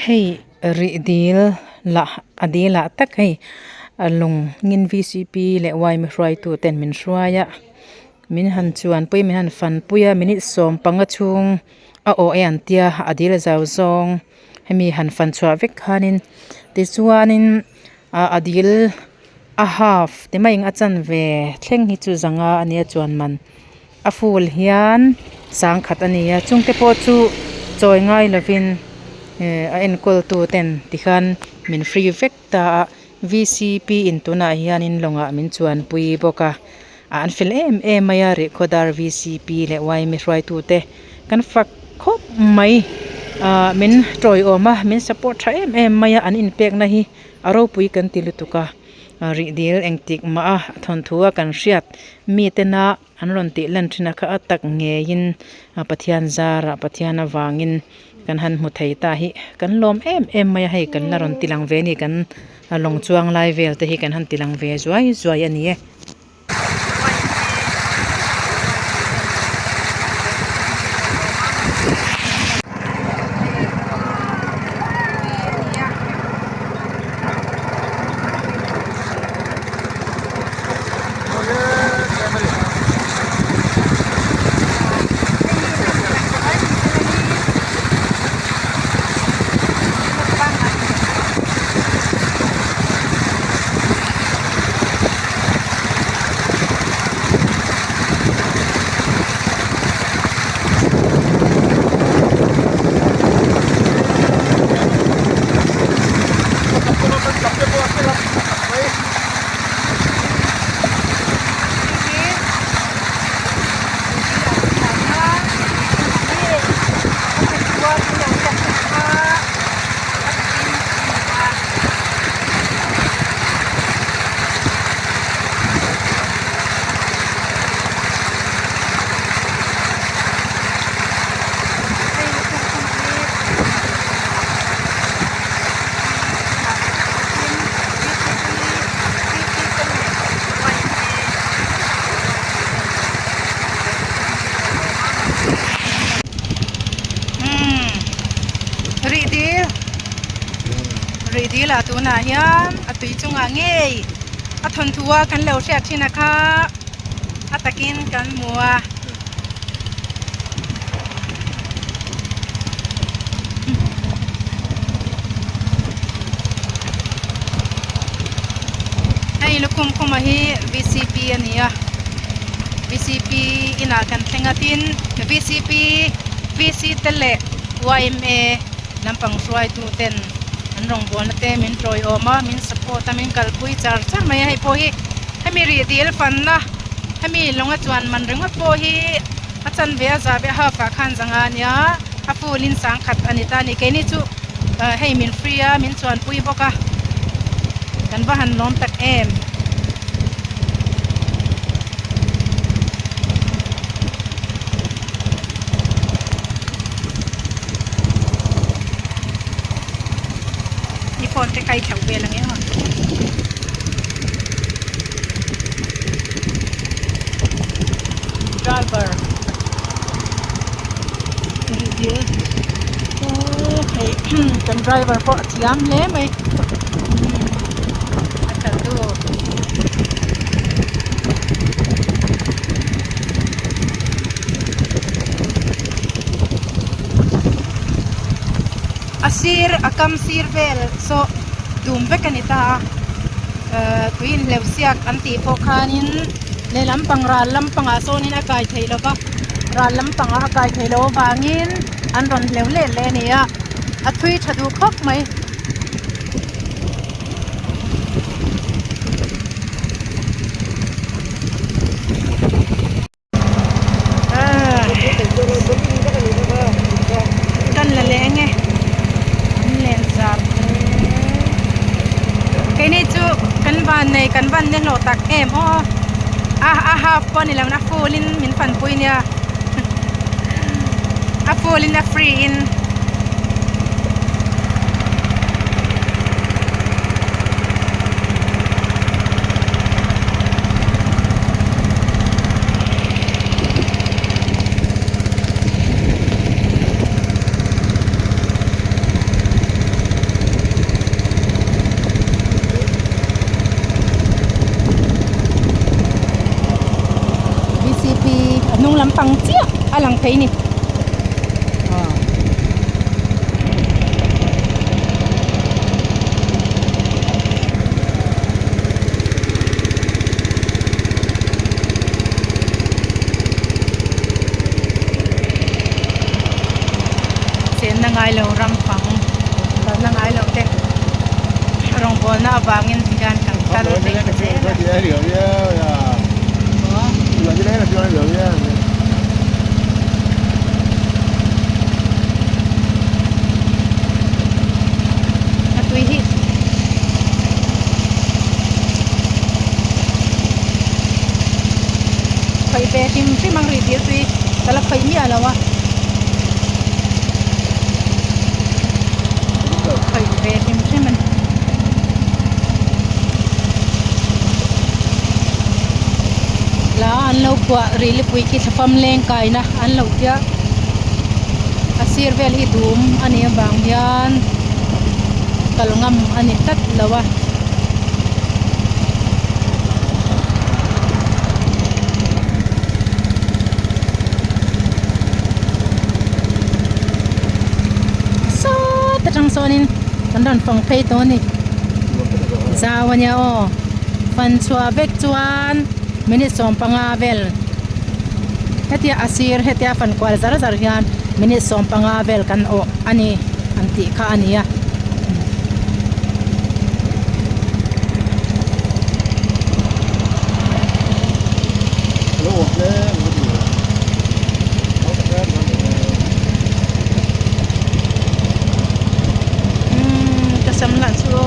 ให้ริดีลละอดีละตักให้ลงงิน VCP และไว้ไม่รวยตัวเต็นมินช่วยะมินหันชวนปุ้ยมินหันฟันปุ้ยมินิสมปังกะชุงโอเออันเตียอดีละเจ้าซองให้มีหันฟันชัวเวกฮานินติสวานินอดีลฮาฟที่ไม่ยังอาจารย์เวเท่งฮิจูจังอันนี้จวนมันฟูลเฮียนสังขัดอันนี้จุงเตโปจูจอยง่ายละวินเอ็นกอลตัวเต็นที่ขันมินฟรีเวกตา VCP อินตัวน่าเฮียนินลงมินจวนปุยบอกอันฟิลมายาริโคดาร์ VCP และไว้ไม่รวยตัวเตกันฝักคบไม่มินตรอยออกมามินสปอร์ตใช้มายาอันอินเปกนะฮีอารมณ์ปุยกันติลุตุกะริดีลเองติกมาทนทัวกันเชียดมีเตนะอันรอนติลันทินักตักเงยินปะเทียนซาระปะเทียนวางินกันหันมุทัยตาฮิกันลมมายาให้กันละรอนติลังเวนี่กันลงจวงไลเวลแต่ฮิกันหันติลังเวจวยอันนี้รีดีละตัวนายันตุยจงอ่างเงยทนทัวกันเร็วเสียทีนะคะตะกินกันมัวให้ลูกคุมคุมาฮี VCP อันนี้VCP อินากันแข่งติน VCP VC เตเล YMA น้ำปังสวยตัวเต็นอันรองบัวนักเตมินโตรยออกมามินสปอร์ตมินกัลปุยจาร์จไม่ให้พอฮีให้มีรีดีลฟันนะให้มีลงจวนมันเรื่องว่าพอฮีอาจารย์เบียร์จะเบียร์ฝากขันจังอันยาฮัฟูลินสังขัดอันนี้ตานี่แค่นี้จูให้มินฟรีมินจวนปุยบอกกันว่าหันล้อมตักคนใกล้ๆแถวเวลอย่างเงี้ยค่ะdriver เดี๋ยวโอ้ยกัน driver พอเทียมเล่ไหมอาจารย์ดูasir akam sir vel so dum vekanita kuin lewsiak anti pokanin le lampang ra lampang asonin akai thailo ka ra lampang akai thailo bangin an ron lewle le nia athui thadu khok mai kan la le nge cái này chú căn van này lộ tạc em half con này là nó full in mình phần pui nha full in free in งเจียอลังเพนี่นางไอเรารำฟังนางไอเราเด็กรองบอลหน้าบางเงินการขังการรถเด็กเสียนะเหลือเยอะอ่ะเหลือจะได้เหลือเยอะอะตุยฮิใครเป็นทีมที่มังรีเดียตุยแต่ละใครมีอะไรวะใครเป็นทีมใช่มันแล้วอันเรากว่ารีลิปุยคิดฟัมเลงไก่นะอันเราเยอะอาศัยเวลฮิดูมอันนี้บางยันกลงอันนี้ตัดแล้ววะจังโซนินกันดันฟังเพลตัวนี้ซาวันยาโอฟันชัวเบกจวนมินิสอมปังอาเวลเฮติอาซีร์เฮติอาฟันกวาลซาร์ซาร์ยันมินิสอมปังอาเวลกันโออันนี้อันติข้าอันนี้โลกเลยสำหรับชัว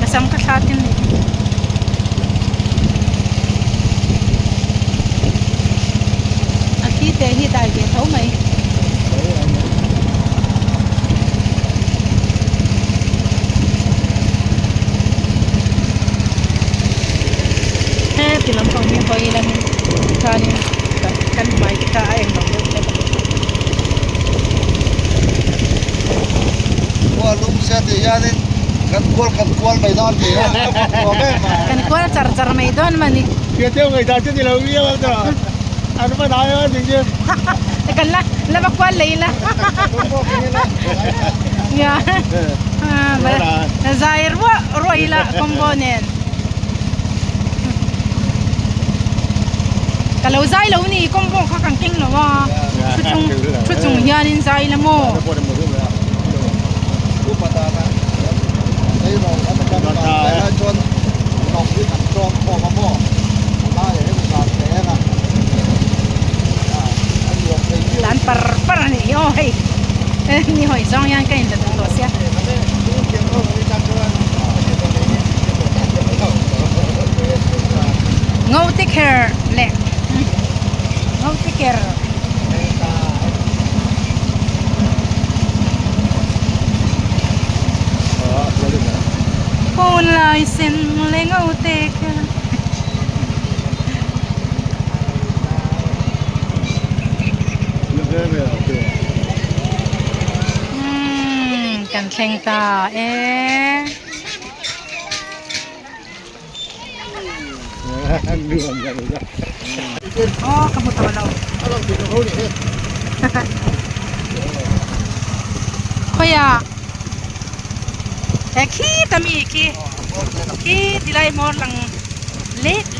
กระซำกระชาตินอาทิตย์เดียวที่ได้เกี่ยวเท่าไหมติดลำพองมีหอยแล้วทานี่kan mai kita ai ngam wa lum sa de ya ne kan kol maidan de ya kan kol char maidan mani ke te ngai da chen lo wi wa da an ma da ya ding je kan la ba kol leila ya ba zair wa roila component kalau zai lo ni kompong kha kang king lo wa chu chung hianin zai la mo ku pata na ei lo la ta ka la chon nong ni kan chong ko ma mo la ye ni sa te na lan par ni oi ni hoi zong yang kai ta to sia ngau take care le ngau take care phone lai sen le ngau take careกันเชงตาoh kamu tahu lah kaya ki tami ki dilai mor lang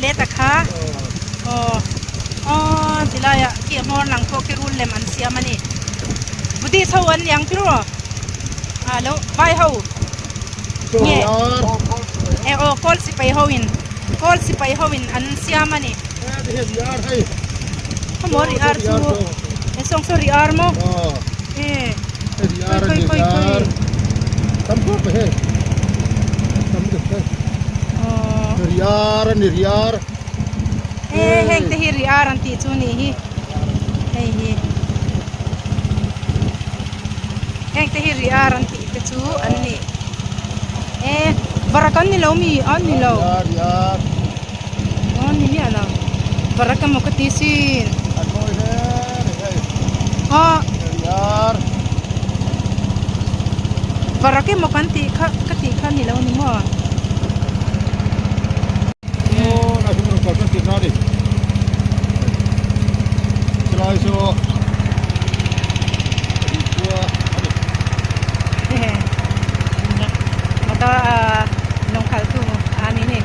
le takha dilai ki mor lang ko ki rule man sia mani budi sawan yang piro lo bai ho nge call si pai hoin call si pai hoin an sia mani mori ar tu esong sorry ar mo koi tampo pe he tampo pe niriyar heng te hiriyar anti chuni hi hi heng te hiriyar anti te chu anni barakan ni lo mi an ni lo ni ala barakan mo katisin barakan mo kanti kati kan ni lo ni mo so motor local tu ani ni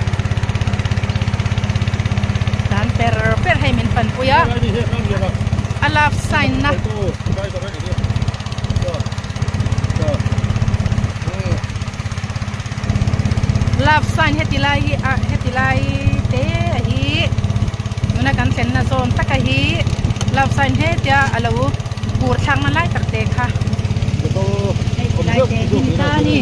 dan per hai min fan puya alaf sign na love sign hetilai te hi nuna kan sen na som takahi love sign he tia alu pur thang man lai tak te kha lai te hin ta ni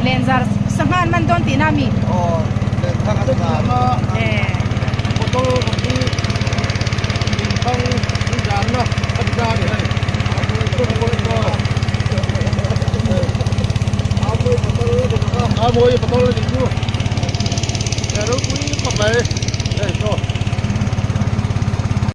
lenzar saman man don tinami Amo y patolo de tú. Pero muy papel. Eso.